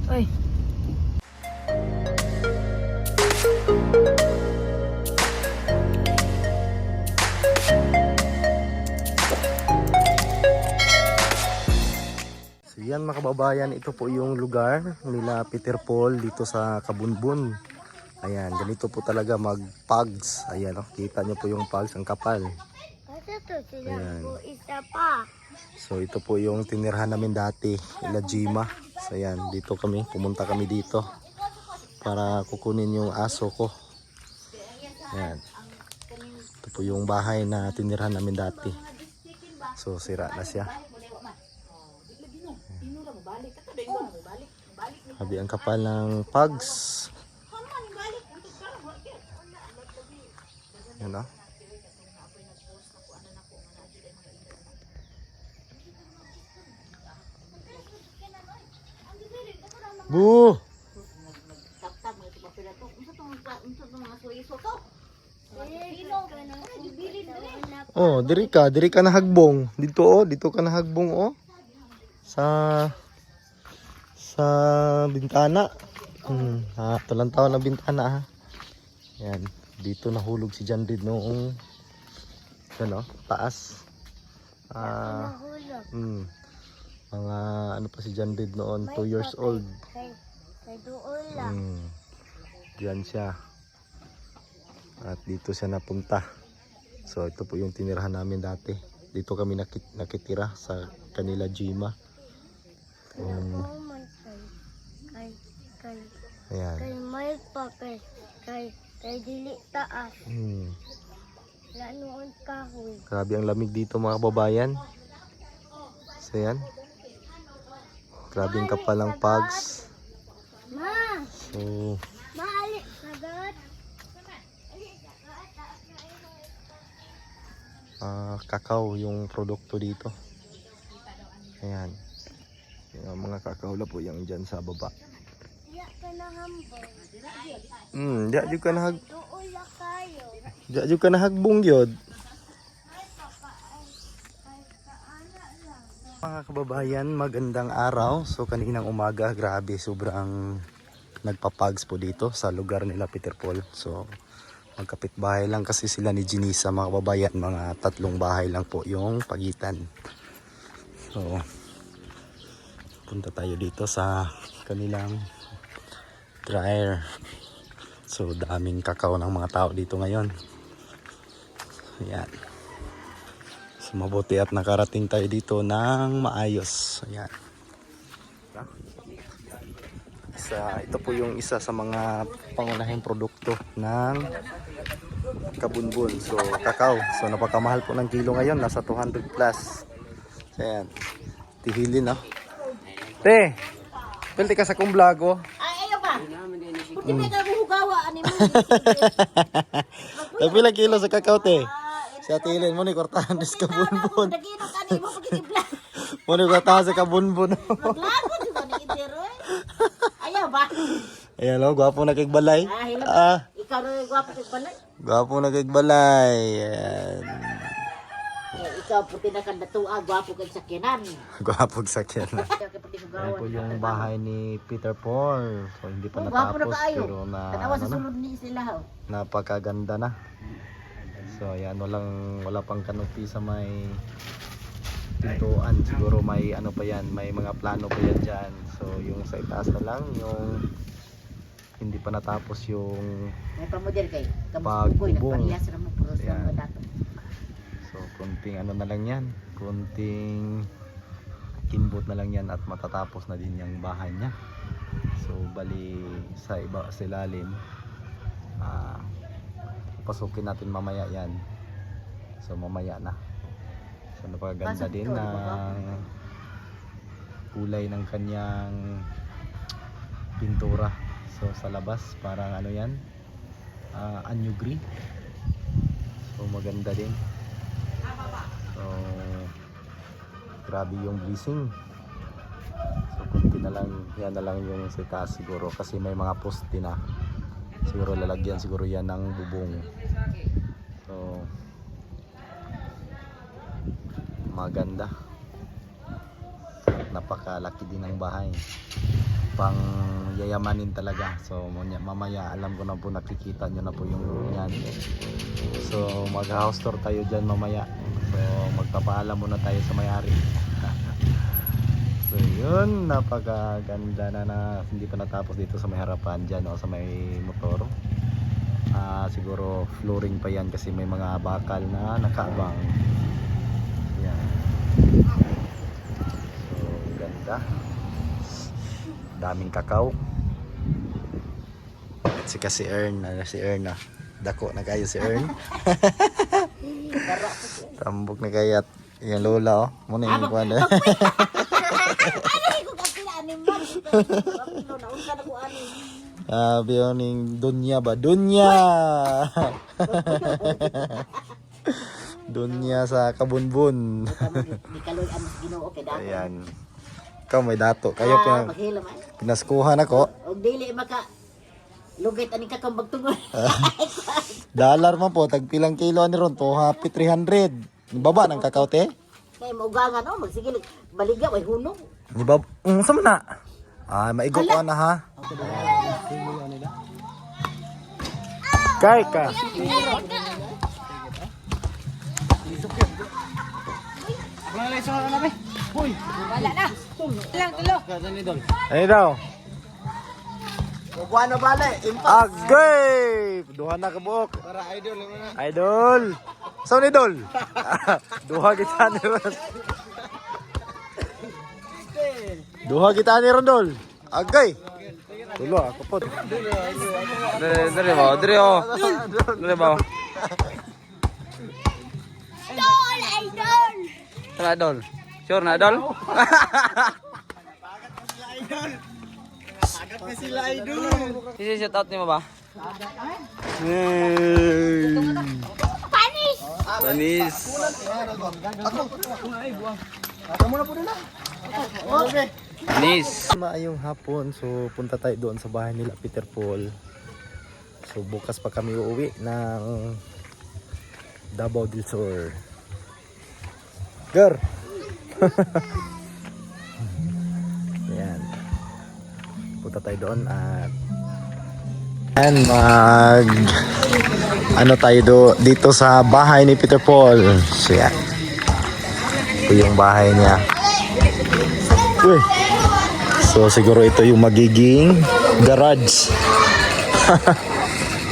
Uy. So yan mga kababayan, ito po yung lugar nila Peter Paul dito sa Kabunbun. Ayan, ganito po talaga mag-pugs. Ayan, oh, kita nyo po yung pugs, ang kapal. Ayan. So ito po yung tinirhan namin dati, ila Jima. So ayan, dito kami, pumunta kami dito para kukunin yung aso ko. Ayan. Ito po yung bahay na tinirhan namin dati. So sira na siya. Habi ang kapal ng pugs. Yan o. Bu! Oh, diri ka nahagbong. Dito ka nahagbong oh. Sa bintana. Tulang taon na bintana ha. Yan, dito nahulog si John Reed noong ano, taas. Mga ano pa si John Reed noon, 2 years old. Diyan siya. At dito siya napunta. So ito po yung tinirahan namin dati. Dito kami nakitira sa kanila Jima. Ayan. Kay dili taas. Lanoon kahoy. Grabe ang lamig dito mga kababayan. So yan. Grabe ang kapal ng pugs. Ma! So Maali sagad. kakao yung produkto dito. Ayan. Yung mga kakao la po yung dyan sa baba. Diya ka na hambog. Diya jud ka nahag Tuula kayo. diya jud ka nahagbong gyud. Mga kababayan, magandang araw. So kaninang umaga, grabe, sobrang nagpapags po dito sa lugar nila Peter Paul. So magkapitbahay lang kasi sila ni Jinisa mga kababayan, mga 3 bahay lang po yung pagitan. So punta tayo dito sa kanilang dryer. So daming kakao ng mga tao dito ngayon. Ayan. So mabuti at nakarating tayo dito ng maayos. Ayan. Ito po yung isa sa mga pangunahing produkto ng Kabunbun. So kakao. So napakamahal po ng kilo ngayon. Nasa 200 plus. So, ayan. Tihilin no. Te! Pilti ka sa kong vlog oh. Ay, ayo ba? Hindi may kaguhugawa ani mo. Pila kilo sa kakao te? Sa tilin mo ni kortahan sa Kabunbun. Dagino kani mo pagitibla. Mo ni kortahan sa Kabunbun. Maglago juga ni Idero. Ayaw ba? Ayan o, gwapo na kagbalay. Ikaw rin gwapo kay balay. Gwapo na kagbalay. Ayan. Ikaw puti na kanda tuwa, gwapo kay sakyanan. Gwapo sakyan na. Kaya pati Ayan hugawan. po yung bahay ni Peter Paul. So hindi pa Gwapo na natapos kaayo. pero Tanawa sa sulod ni sila ho. napakaganda na. So ayan, wala pang kanopi sa may pintuan. Siguro may ano pa yan, may mga plano pa yan dyan. So yung sa itaas na lang, yung hindi pa natapos yung May pamodel kay. Pagbubong. Nagparehas na mo puro sa Ayan. mga dato. so kunting ano na lang yan, kunting kimbot na lang yan at matatapos na din yung bahay niya. So bali sa iba sa ilalim, pasukin natin mamaya yan. So mamaya na. So napakaganda Pasok din ito, di ba? ng kulay ng kanyang pintura. So sa labas parang ano yan, anyo green. So maganda din. So grabe yung blessing. So kunti na lang, yan na lang yung sa taas siguro kasi may mga poste na. Siguro lalagyan siguro yan ng bubong. So maganda. napakalaki din ng bahay. Pang yayamanin talaga. So mamaya alam ko na po, nakikita nyo na po yung room yan. So mag house tour tayo dyan mamaya. So magpapaalam muna tayo sa may-ari. So yun, napakaganda na hindi pa natapos dito sa may harapan dyan o sa may motor. Siguro flooring pa yan kasi may mga bakal na nakaabang. Yan. So ganda. Daming kakao. Si Ern, si Ern na. Dako na kayo si Ern. Tambok na kayat. Yung lola oh. Muna yung kuwan. Ay, ko kapila ani man. Kapilo na unsa na ko ani. Biyoning Dunya ba? Dunya! Dunya sa Kabunbun. Di kaloy ang Ginoo kay dato. Ayan. Ikaw may dato. Kayo Maghila man. pinaskuhan ako. Og dili maka lugit ani ka kang bagtungon. Dollar man po. Tagpilang kilo ni ron. 300. Baba ng kakao te? Kay maugangan oh, magsigil baliga way hunong. Di ba? Sama na. Maigo ko na ha. Kay ka. Wala na. Lang tulo. Ano daw? Buwan na bale. Agay! Duha na kabuok. Para idol naman na. Idol! Saan idol? Duha kita ni Ron. Duha kita ni Rondol. Agay! Tulo ako po. Dari ba? Dari oh. Dari ba? Idol, idol. Tara idol. Sure na idol? Agad na sila idol. Isi-shout out niyo ba? Panis. Panis. Panis. Maayong hapon, so punta tayo doon sa bahay nila Peter Paul. So bukas pa kami uuwi ng Davao del Sur. Gar! Ayan. Punta tayo doon at ano tayo dito sa bahay ni Peter Paul. So yan. Ito yung bahay niya. Uy. So siguro ito yung magiging garage.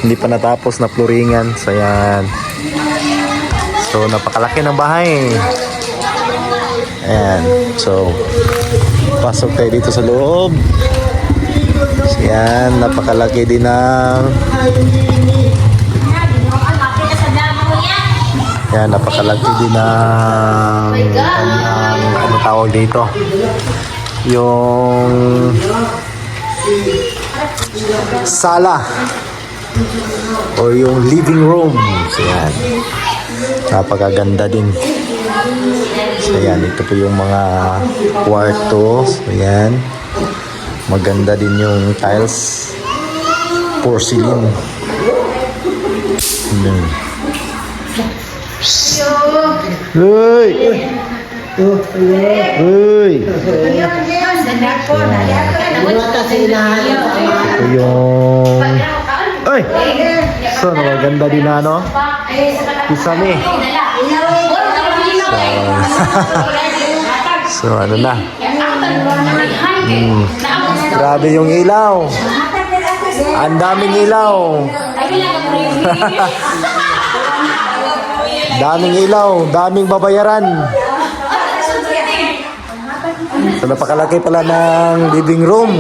Hindi pa natapos na floringan. So yan. So napakalaki ng bahay. Ayan. So pasok tayo dito sa loob. So yan. Napakalaki din ng yan. Napakalaki din ng kanyang ano tawag dito. Yung sala o yung living room. So yan. Napakaganda din. So yan, ito po yung mga kwarto. So yan. Maganda din yung tiles. Porcelain. Uy! Uy! Ito yung... Ay! So, maganda din na, no? Kisame. So, ano na? Grabe yung ilaw. Ang daming ilaw. Daming ilaw. Daming babayaran. So, napakalaki pala ng living room.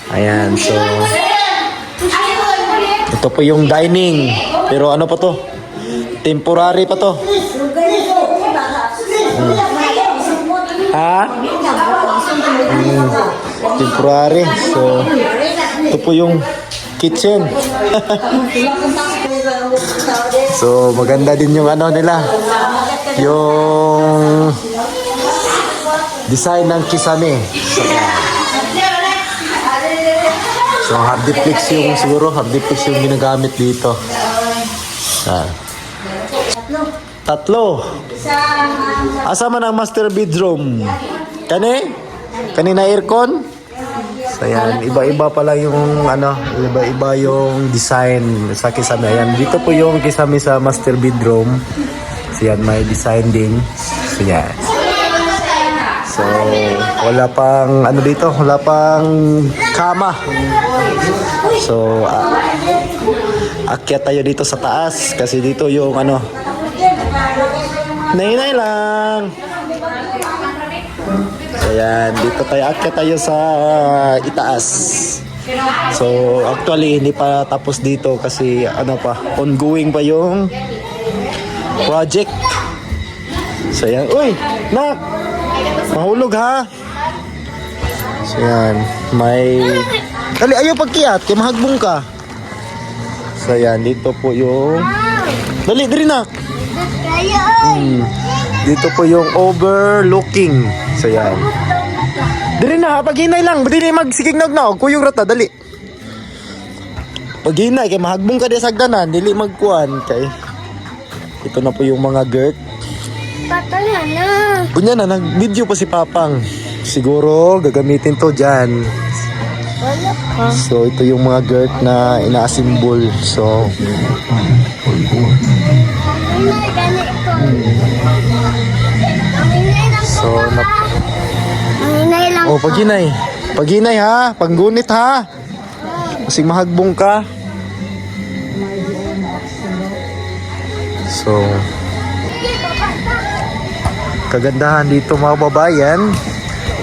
Ayan, so... Ito po yung dining. Pero ano pa to? Temporary pa to. Ha? Temporary. So, ito po yung kitchen. So, maganda din yung ano nila. Yung design ng kisame. So, hardiplex yung siguro, hardiplex yung ginagamit dito. Tatlo. Asa man ang master bedroom? Kani na aircon? So yan, iba-iba pala yung iba-iba yung design sa kisame. Ayan, dito po yung kisame sa master bedroom. So yan, may design din. So yan. So, wala pang wala pang kama. So, akyat tayo dito sa taas kasi dito yung Nay lang. So yan, dito akyat tayo sa itaas. So actually hindi pa tapos dito kasi ongoing pa yung project. So yan, uy, nak, mahulog ha. So yan, dali ayaw pagkiyat, kaya mahagbong ka. So yan, dito po yung dali nak. Dito po yung overlooking. So yan. Dali na, paghinay lang. Dili magsigignog na. Kuyong rata, dali. Paghinay, kay mahagbong ka di sa hagdanan. Dili magkuhan. Kay ito na po yung mga girt. Patala na. Kunya na, nag-video pa si Papang. Siguro, gagamitin to dyan. Wala ka. So, ito yung mga girt na ina-assemble. So, Hinay lang. oh, paghinay. Paghinay ha, panggunit ha. Kasi mahagbong ka. So, kagandahan dito mga babayan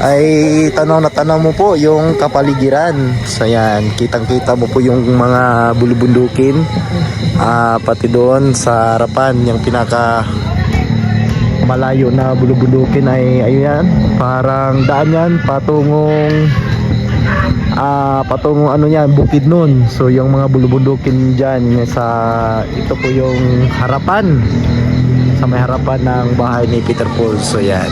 ay tanaw na tanaw mo po yung kapaligiran. So yan, kitang-kita mo po yung mga bulubundukin. Pati doon sa harapan, yung pinaka malayo na bulubundukin ay ayun, parang daan yan patungong bukid nun. So yung mga bulubundukin dyan sa ito po yung harapan, sa may harapan ng bahay ni Peter Paul. So yan,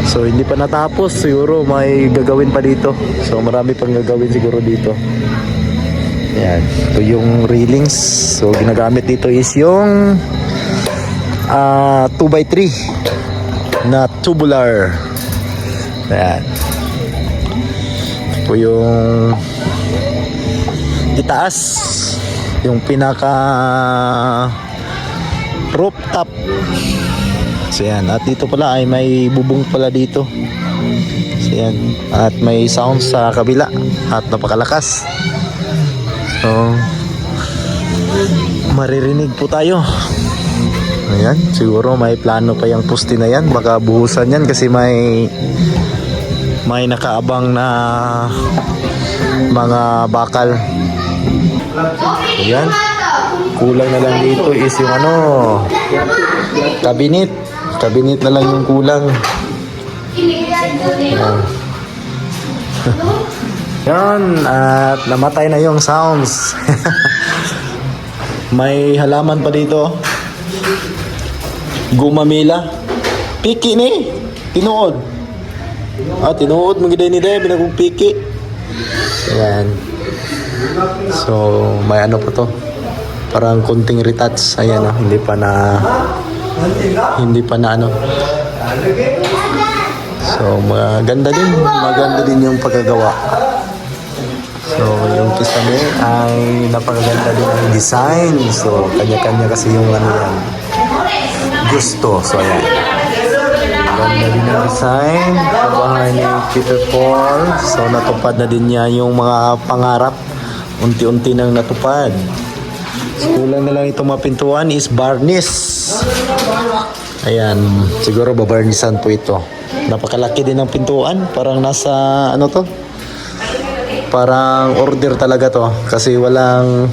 so hindi pa natapos, siguro may gagawin pa dito. So marami pang gagawin siguro dito. Yan, ito yung railings. So ginagamit dito is yung 2x3 na tubular. Ayan. Ito yung itaas, yung pinaka rooftop. So yan, at dito pala ay may bubong pala dito. So yan, at may sound sa kabila at napakalakas. So maririnig po tayo. Ayan, siguro may plano pa yung poste na yan. Baka buhusan yan kasi may nakaabang na mga bakal. Ayan, kulang na lang dito is yung cabinet na lang yung kulang. Ayan. Yan, at namatay na yung sounds. May halaman pa dito. Gumamila. Piki ni. Tinuod. Tinuod. Magiday ni Day. Binagong piki. Ayan. So, may pa to. Parang kunting retouch. Ayan, hindi pa na So, maganda din yung pagkagawa. So, yung kisame ay napakaganda din ang design. So, kanya-kanya kasi yung yan. Gusto. So, ayan. Maganda din ang design. Sa bahay ni Peter Paul. So, natupad na din niya yung mga pangarap. Unti-unti nang natupad. So, kulang na lang itong mga pintuan is varnish. Ayan. Siguro babarnisan po ito. Napakalaki din ng pintuan. Parang nasa, parang order talaga to. Kasi walang,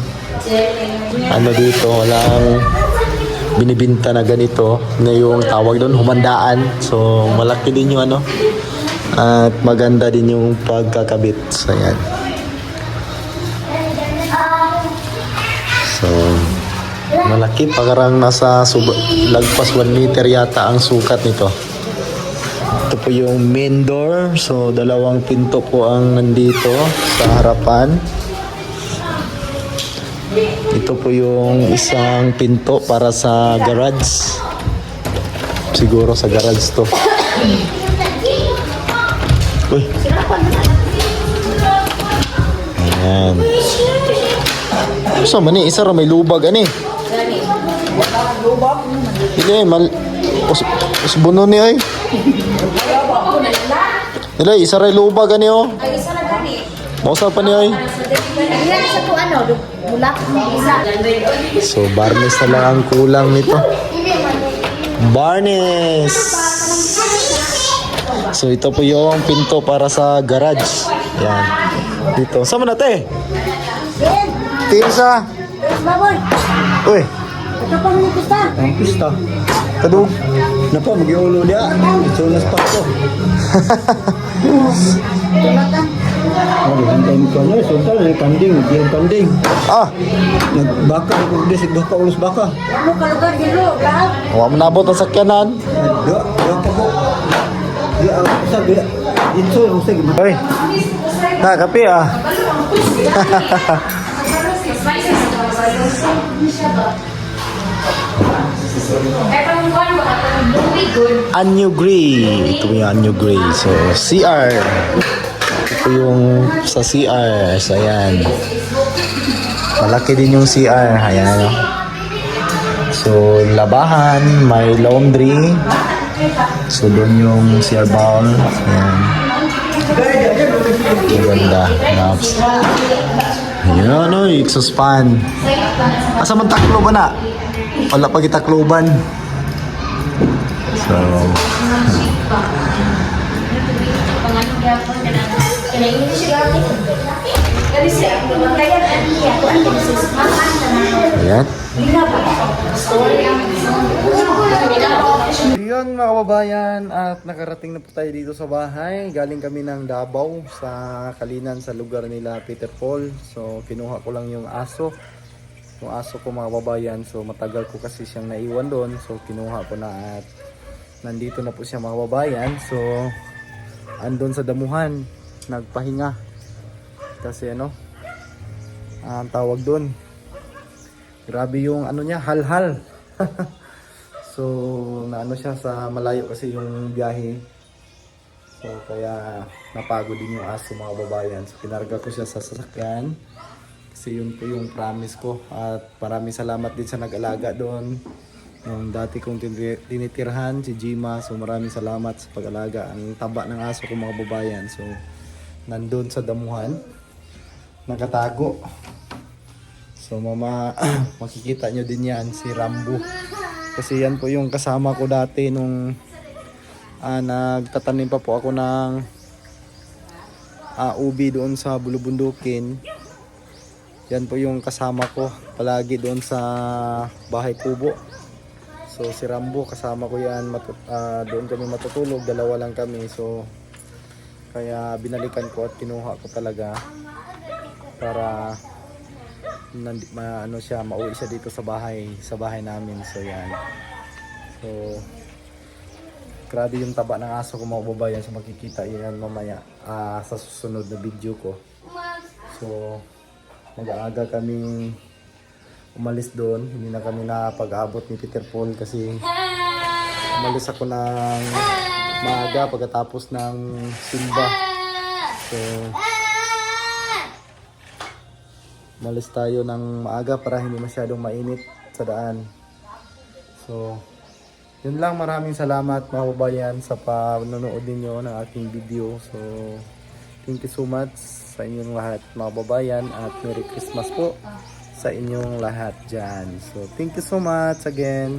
dito, walang binibinta na ganito. Na yung tawag doon, humandaan. So, malaki din yung at maganda din yung pagkakabit. So, ayan. So, malaki. Parang nasa lagpas 1 meter yata ang sukat nito. Ito po yung main door. So, 2 pinto po ang nandito sa harapan. Ito po yung isang pinto para sa garage. siguro sa garage to. Uy. Ayan. So mani isa ra may lubag ani. Dili mal usbuno ni ay. Dili isa ra lubag ani oh. Ay, isa na gani. Mausa pa ni ay. Yan sa ko ano, bulak mo isa. So barnes na lang ang kulang nito. Barnes. So ito po yung pinto para sa garage. Yan. Dito. Sama na te? Tinsa. Baboy, Uy. ito pa mo pista. Ang pista. Kadug. Napa mag-iulo dia. Sunas pa ko. Bulatan. Ang kanya, sultan ay kanding, yung kanding. Ah. Nagbaka, kugdis, baka, ulos baka. Ano ka lugar dilo, lahat. Wa man nabot ang sakyanan. Dua pa po. Dia ang usag, dia. Dito, usag. Uy. Na kape ah. Anyo Gray. Ito yung Anyo Gray. So, CR. Ito yung sa CR. So, ayan. Malaki din yung CR. Ayan, ano. So, labahan. May laundry. So, doon yung CR bowl. Ayan. Ang ganda. Naps. Ayan, ano. Exhaust fan. Asa man taklo ba na? Wala pa gitakloban. So, ayan. Yun mga kababayan, at nakarating na po tayo dito sa bahay. Galing kami ng Davao sa Kalinan sa lugar nila Peter Paul. So kinuha ko lang yung aso. Yung aso ko mga kababayan. So matagal ko kasi siyang naiwan doon. So kinuha ko na at nandito na po siya mga kababayan. So andun sa damuhan, nagpahinga. Kasi ano, ang tawag doon, grabe yung ano niya, halhal. So naano siya sa malayo kasi yung biyahe. So kaya napagod din yung aso mga babayan. So pinarga ko siya sa sasakyan. Kasi yun po yung promise ko. At maraming salamat din sa nag-alaga doon. Yung dati kong tinitirhan, si Jima. So maraming salamat sa pag-alaga. Ang taba ng aso ko mga babayan. So nandun sa damuhan, nakatago. So mama, makikita nyo din yan, si Rambo. Kasi yan po yung kasama ko dati nung nagtatanim pa po ako ng ubi doon sa Bulubundukin. Yan po yung kasama ko palagi doon sa bahay kubo. So si Rambo kasama ko yan, doon kami matutulog, dalawa lang kami. So kaya binalikan ko at kinuha ko talaga para ano siya, mauwi siya dito sa bahay namin. So yan. So grabe yung taba ng aso ko mga babayan. So makikita yan mamaya sa susunod na video ko. So mag-aaga kaming umalis doon. Hindi na kami napag-abot ni Peter Paul kasi umalis ako ng maaga pagkatapos ng simba. So umalis tayo ng maaga para hindi masyadong mainit sa daan. So yun lang, maraming salamat mga kababayan sa panonood ninyo ng aking video. So thank you so much sa inyong lahat mga kababayan at Merry Christmas po sa inyong lahat dyan. So thank you so much again.